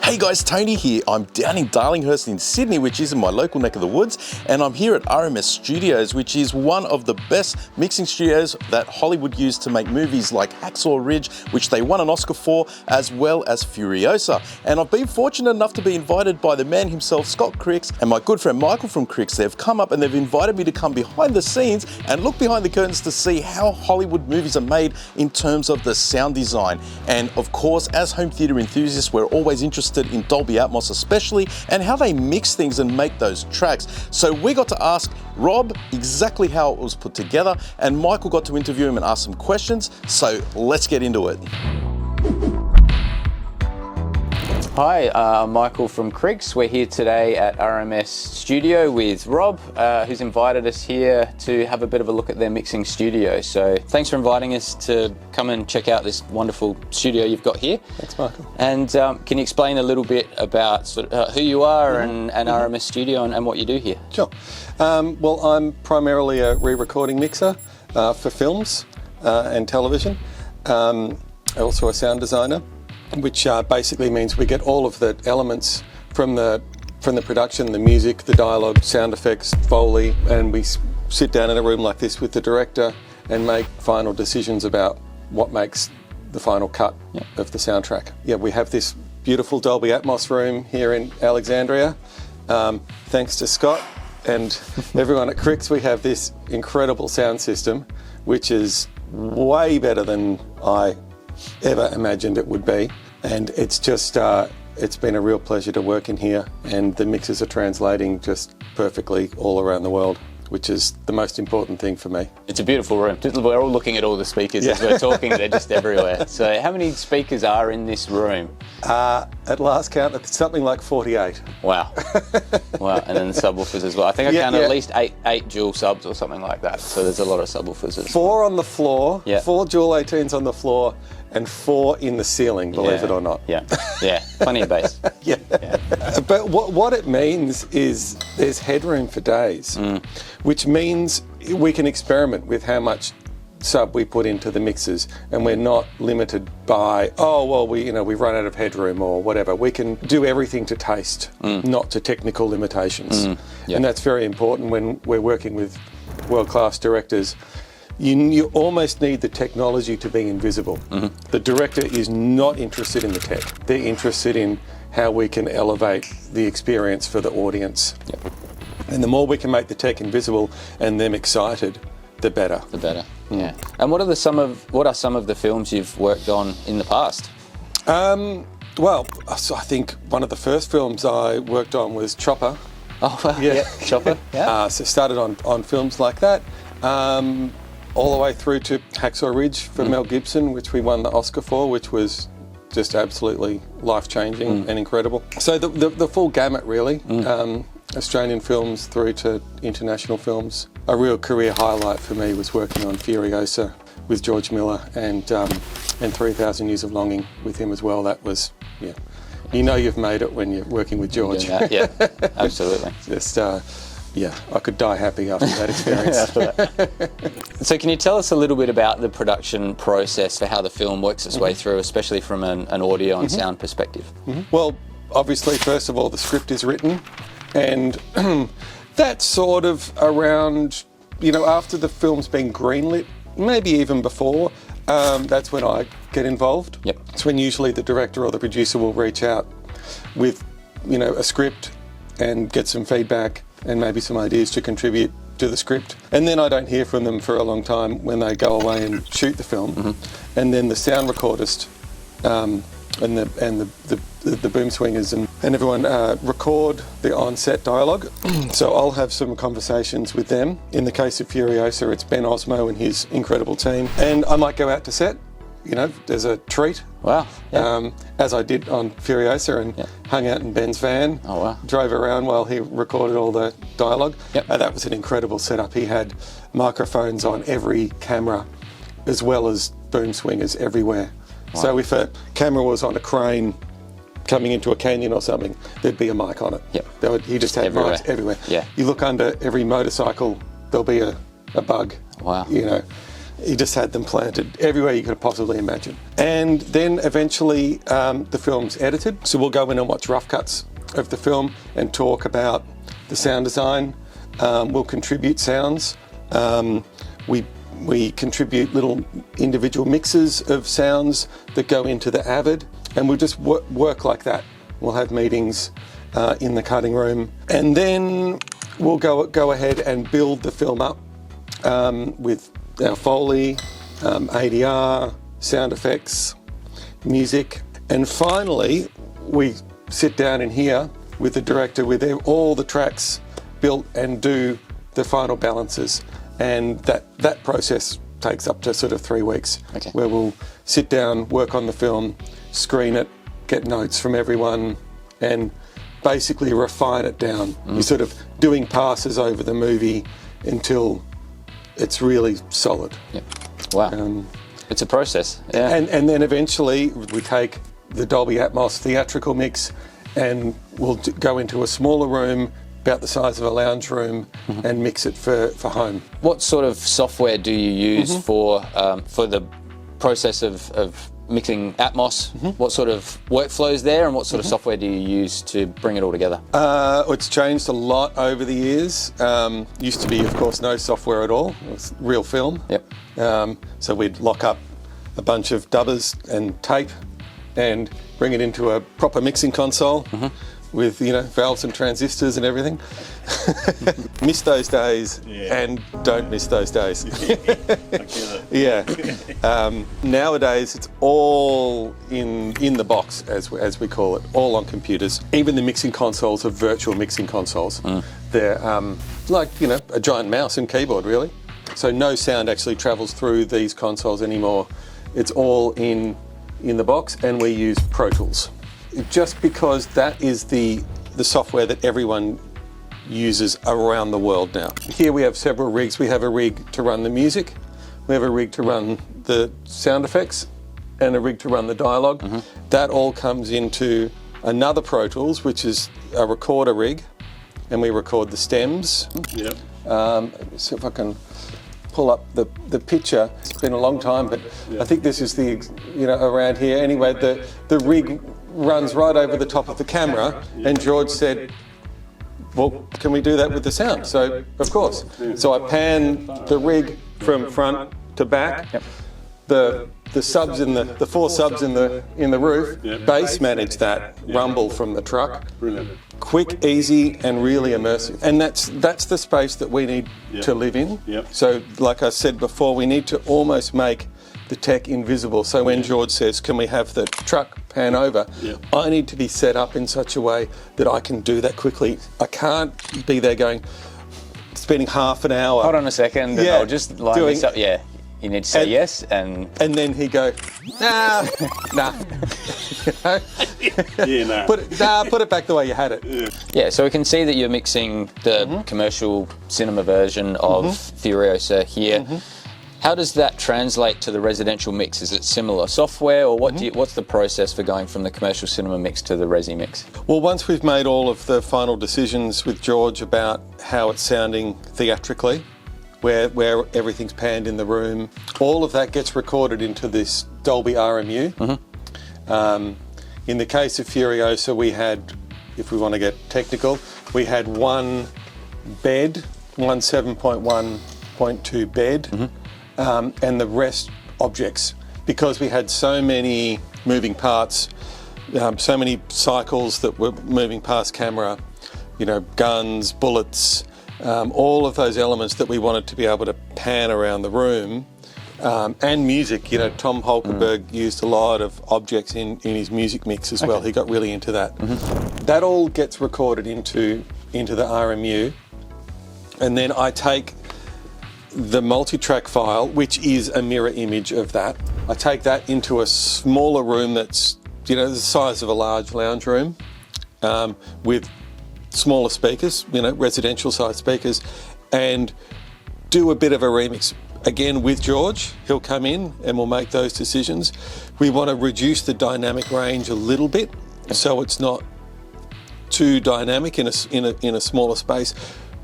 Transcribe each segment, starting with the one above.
Hey guys, Tony here. I'm down in Darlinghurst in Sydney, which is in my local neck of the woods, and I'm here at RMS Studios, which is one of the best mixing studios that Hollywood used to make movies like Hacksaw Ridge, which they won an Oscar for, as well as Furiosa. And I've been fortunate enough to be invited by the man himself, Scott Krix, and my good friend Michael from Krix. They've come up and they've invited me to come behind the scenes and look behind the curtains to see how Hollywood movies are made in terms of the sound design. And of course, as home theatre enthusiasts, we're always interested in Dolby Atmos especially, and how they mix things and make those tracks. So we got to ask Rob exactly how it was put together, and Michael got to interview him and ask some questions. So let's get into it. Hi, I'm Michael from Krix. We're here today at RMS Studio with Rob, who's invited us here to have a bit of a look at their mixing studio. So thanks for inviting us to come and check out this wonderful studio you've got here. Thanks, Michael. And can you explain a little bit about who you are and RMS Studio and what you do here? Sure. Well, I'm primarily a re-recording mixer for films and television. Also a sound designer, which basically means we get all of the elements from the production, the music, the dialogue, sound effects, Foley, and we sit down in a room like this with the director and make final decisions about what makes the final cut of the soundtrack. Yeah, we have this beautiful Dolby Atmos room here in Alexandria. Thanks to Scott and everyone at Krix, we have this incredible sound system, which is way better than I ever imagined it would be, and it's just it's been a real pleasure to work in here, and the mixes are translating just perfectly all around the world, which is the most important thing for me. It's a beautiful room. We're all looking at all the speakers as we're talking. They're just everywhere. So how many speakers are in this room? At last count, it's something like 48. Wow. Wow, and then the subwoofers as well. I think I count at least eight dual subs or something like that. So there's a lot of subwoofers. 4 on the floor, 4 dual 18s on the floor, and 4 in the ceiling, believe it or not. Yeah, plenty of bass. But what it means is there's headroom for days, which means we can experiment with how much sub we put into the mixes, and we're not limited by, we've run out of headroom or whatever. We can do everything to taste, not to technical limitations. And that's very important when we're working with world-class directors. You almost need the technology to be invisible. The director is not interested in the tech. They're interested in how we can elevate the experience for the audience. And the more we can make the tech invisible and them excited, the better. The better, yeah. And what are some of the films you've worked on in the past? Well, I think one of the first films I worked on was Chopper. Oh, well, yeah, Chopper. Yeah. So started on films like that. All the way through to Hacksaw Ridge for Mel Gibson, which we won the Oscar for, which was just absolutely life-changing and incredible. So the full gamut, really. Australian films through to international films. A real career highlight for me was working on Furiosa with George Miller and 3,000 Years of Longing with him as well. That was, you know you've made it when you're working with George. Yeah, absolutely. Just, I could die happy after that experience. So can you tell us a little bit about the production process for how the film works its way through, especially from an audio and sound perspective? Well, obviously, first of all, the script is written, and that's sort of around, after the film's been greenlit, maybe even before, that's when I get involved. It's when usually the director or the producer will reach out with, a script and get some feedback and maybe some ideas to contribute to the script. And then I don't hear from them for a long time when they go away and shoot the film. And then the sound recordist and the boom swingers and everyone record the on-set dialogue. So I'll have some conversations with them. In the case of Furiosa, it's Ben Osmo and his incredible team. And I might go out to set as a treat. Wow. Yeah. As I did on Furiosa and hung out in Ben's van. Oh, wow. Drove around while he recorded all the dialogue. Yep. That was an incredible setup. He had microphones on every camera as well as boom swingers everywhere. Wow. So if a camera was on a crane coming into a canyon or something, there'd be a mic on it. Yep. He just had everywhere. mics everywhere. Yeah. You look under every motorcycle, there'll be a bug. Wow. He just had them planted everywhere you could possibly imagine. And then eventually the film's edited. So we'll go in and watch rough cuts of the film and talk about the sound design. We'll contribute sounds. We contribute little individual mixes of sounds that go into the Avid, and we'll just work like that. We'll have meetings in the cutting room, and then we'll go ahead and build the film up with our Foley, ADR, sound effects, music, and finally we sit down in here with the director with all the tracks built and do the final balances. And that process takes up to sort of 3 weeks, where we'll sit down, work on the film, screen it, get notes from everyone, and basically refine it down. You're sort of doing passes over the movie until it's really solid. Yep. Wow. It's a process. Yeah. And then eventually we take the Dolby Atmos theatrical mix and we'll go into a smaller room, about the size of a lounge room, and mix it for home. What sort of software do you use for the process of mixing Atmos? What sort of workflows there, and what sort of software do you use to bring it all together? It's changed a lot over the years. Used to be, of course, no software at all. It was real film. Yep. So we'd lock up a bunch of dubbers and tape and bring it into a proper mixing console. With valves and transistors and everything. Miss those days and don't miss those days. Nowadays it's all in the box, as we call it, all on computers. Even the mixing consoles are virtual mixing consoles. They're like a giant mouse and keyboard, really. So no sound actually travels through these consoles anymore. It's all in the box, and we use Pro Tools. Just because that is the software that everyone uses around the world now. Here we have several rigs. We have a rig to run the music, we have a rig to run the sound effects, and a rig to run the dialogue. That all comes into another Pro Tools, which is a recorder rig, and we record the stems. Yep. See if I can pull up the picture. It's been a long time, but I think this is around here. Anyway, the rig runs right over the top of the camera, and George said, well, can we do that with the sound? So, of course. So I pan the rig from front to back. The subs the 4 subs in the roof, bass manage that rumble from the truck. Brilliant. Quick, easy, and really immersive. And that's the space that we need to live in. So, like I said before, we need to almost make the tech invisible. So when George says, can we have the truck pan over, I need to be set up in such a way that I can do that quickly. I can't be there spending half an hour. Hold on a second, and I'll just line this up. Yeah, you need to say yes, and then he go, nah. Put it back the way you had it. Yeah, so we can see that you're mixing the commercial cinema version of Furiosa here. How does that translate to the residential mix? Is it similar software, or what's the process for going from the commercial cinema mix to the resi mix? Well, once we've made all of the final decisions with George about how it's sounding theatrically, where everything's panned in the room, all of that gets recorded into this Dolby RMU. In the case of Furiosa, we had, if we want to get technical, we had one 7.1.2 bed. And the rest objects, because we had so many moving parts, so many cycles that were moving past camera, guns, bullets, all of those elements that we wanted to be able to pan around the room, and music. Tom Holkenberg used a lot of objects in his music mix as well. He got really into that. That all gets recorded into the RMU, and then I take the multi-track file, which is a mirror image of that, I take that into a smaller room that's, you know, the size of a large lounge room, with smaller speakers, you know, residential size speakers, and do a bit of a remix. Again, with George, he'll come in and we'll make those decisions. We want to reduce the dynamic range a little bit, so it's not too dynamic in a smaller space,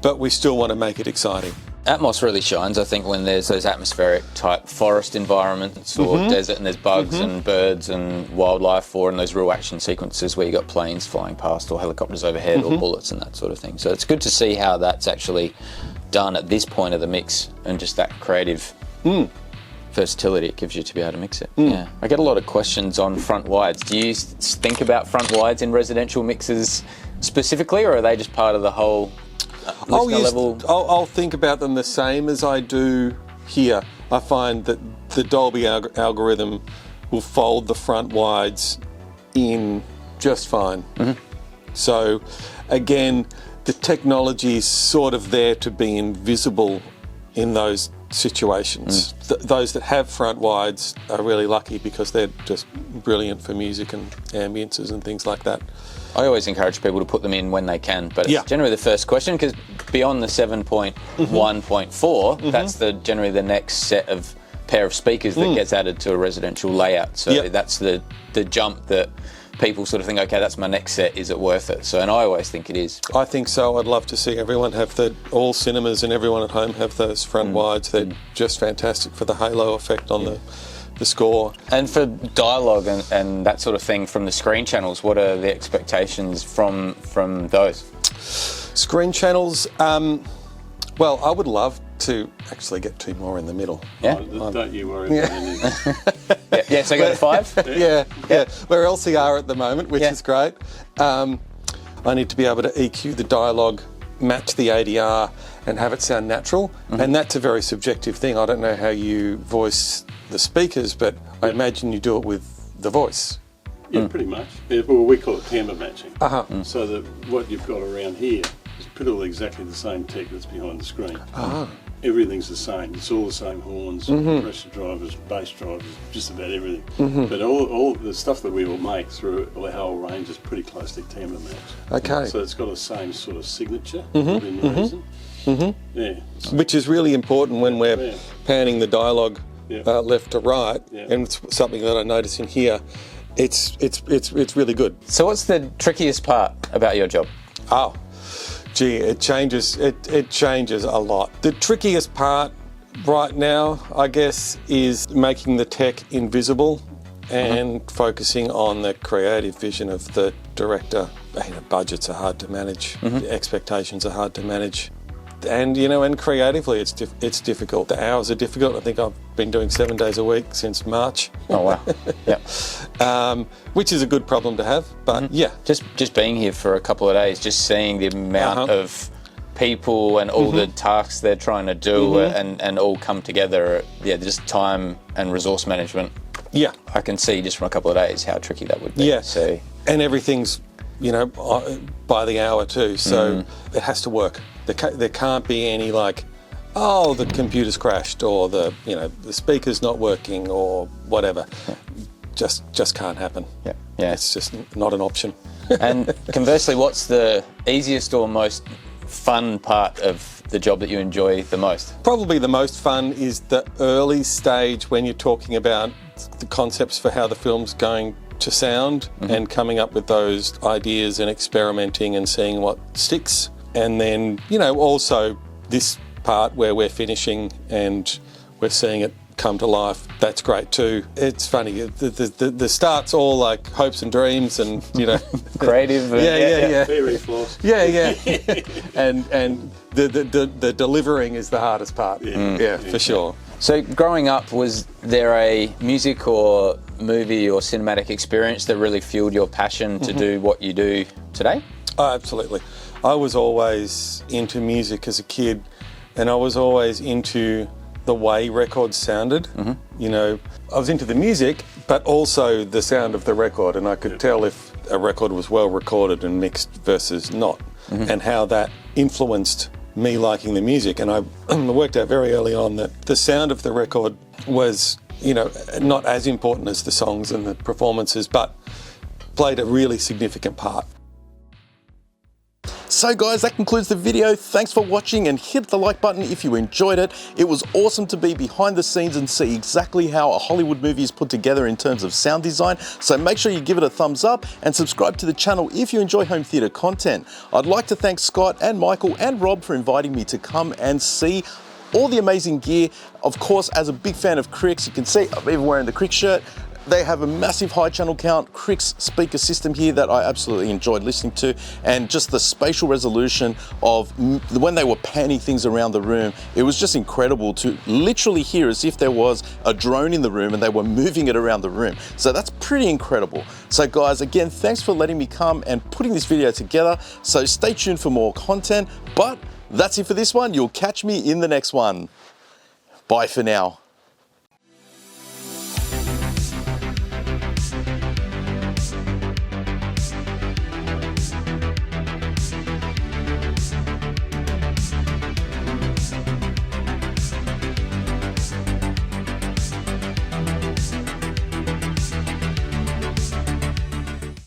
but we still want to make it exciting. Atmos really shines, I think, when there's those atmospheric type forest environments or desert and there's bugs and birds and wildlife, or in those real action sequences where you got planes flying past or helicopters overhead or bullets and that sort of thing. So it's good to see how that's actually done at this point of the mix, and just that creative versatility it gives you to be able to mix it. Yeah, I get a lot of questions on front wides. Do you think about front wides in residential mixes specifically, or are they just part of the whole I'll think about them the same as I do here. I find that the Dolby algorithm will fold the front wides in just fine. So again, the technology is sort of there to be invisible in those situations. Those that have front wides are really lucky because they're just brilliant for music and ambiences and things like that. I always encourage people to put them in when they can, but it's generally the first question, because beyond the 7.1.4, that's generally the next set of pair of speakers that gets added to a residential layout. So that's the jump that people sort of think, okay, that's my next set, is it worth it? So, and I always think it is. I think so. I'd love to see everyone have all cinemas and everyone at home have those front wides. They're just fantastic for the halo effect on the score. And for dialogue and that sort of thing from the screen channels, what are the expectations from those? Screen channels, well, I would love to actually get 2 more in the middle. Yeah? Don't you worry about anything. So go to 5? Yeah. We're LCR at the moment, which is great. I need to be able to EQ the dialogue, match the ADR, and have it sound natural. And that's a very subjective thing. I don't know how you voice the speakers, but I imagine you do it with the voice. Yeah, pretty much. Yeah, well, we call it timbre matching. So that what you've got around here is pretty well exactly the same tech that's behind the screen. Everything's the same. It's all the same horns, pressure drivers, bass drivers, just about everything. But all the stuff that we will make through our whole range is pretty close to timbre match. Okay. So it's got the same sort of signature within reason. Which is really important when we're panning the dialogue left to right, and it's something that I notice in here. It's really good. So what's the trickiest part about your job? Oh, gee, it changes a lot. The trickiest part right now, I guess, is making the tech invisible and focusing on the creative vision of the director. Budgets are hard to manage, expectations are hard to manage. And and creatively it's difficult. The hours are difficult. I think I've been doing 7 days a week since March. Oh wow! Which is a good problem to have. But just being here for a couple of days, just seeing the amount of people and all the tasks they're trying to do and all come together. Just time and resource management. Yeah, I can see just from a couple of days how tricky that would be. Yeah. So and everything's by the hour too. So it has to work. There can't be any the computer's crashed or the speaker's not working or whatever. Just can't happen. It's just not an option. And conversely, what's the easiest or most fun part of the job that you enjoy the most? Probably the most fun is the early stage when you're talking about the concepts for how the film's going to sound and coming up with those ideas and experimenting and seeing what sticks. And then, also this part where we're finishing and we're seeing it come to life. That's great too. It's funny. The start's all like hopes and dreams and, creative. Very floss. And the delivering is the hardest part. For sure. So growing up, was there a music or movie or cinematic experience that really fueled your passion to do what you do today? Oh, absolutely. I was always into music as a kid, and I was always into the way records sounded. I was into the music, but also the sound of the record, and I could tell if a record was well recorded and mixed versus not, and how that influenced me liking the music. And I worked out very early on that the sound of the record was you know, not as important as the songs and the performances, but played a really significant part. So guys, that concludes the video. Thanks for watching, and hit the like button if you enjoyed it. It was awesome to be behind the scenes and see exactly how a Hollywood movie is put together in terms of sound design. So make sure you give it a thumbs up and subscribe to the channel if you enjoy home theatre content. I'd like to thank Scott and Michael and Rob for inviting me to come and see all the amazing gear. Of course, as a big fan of Krix, you can see I'm even wearing the Krix shirt. They have a massive high channel count Krix speaker system here that I absolutely enjoyed listening to, and just the spatial resolution of when they were panning things around the room, it was just incredible to literally hear as if there was a drone in the room and they were moving it around the room. So that's pretty incredible. So guys, again, thanks for letting me come and putting this video together. So stay tuned for more content, but that's it for this one. You'll catch me in the next one. Bye for now.